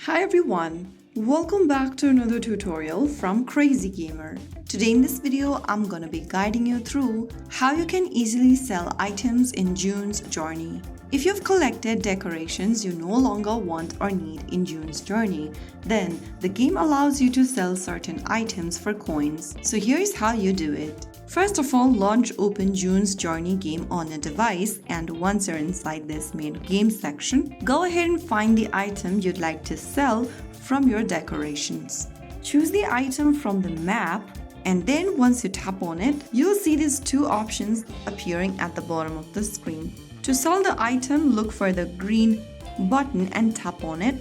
Hi everyone, welcome back to another tutorial from Crazy Gamer. Today in this video, I'm gonna be guiding you through how you can easily sell items in June's Journey. If you've collected decorations you no longer want or need in June's Journey, then the game allows you to sell certain items for coins. So here's how you do it. First of all, launch Open June's Journey game on a device, and once you're inside this main game section, go ahead and find the item you'd like to sell from your decorations. Choose the item from the map, and then once you tap on it, you'll see these two options appearing at the bottom of the screen. To sell the item, look for the green button and tap on it,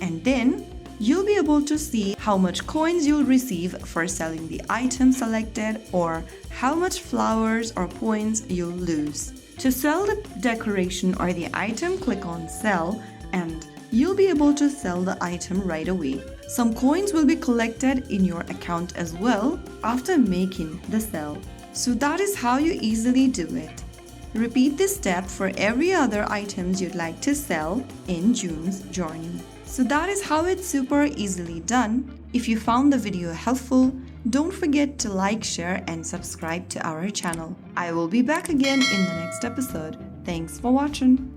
and then you'll be able to see how much coins you'll receive for selling the item selected or how much flowers or points you'll lose. To sell the decoration or the item, click on Sell and you'll be able to sell the item right away. Some coins will be collected in your account as well after making the sell. So that is how you easily do it. Repeat this step for every other items you'd like to sell in June's Journey. So that is how it's super easily done. If you found the video helpful, don't forget to like, share and subscribe to our channel. I will be back again in the next episode. Thanks for watching.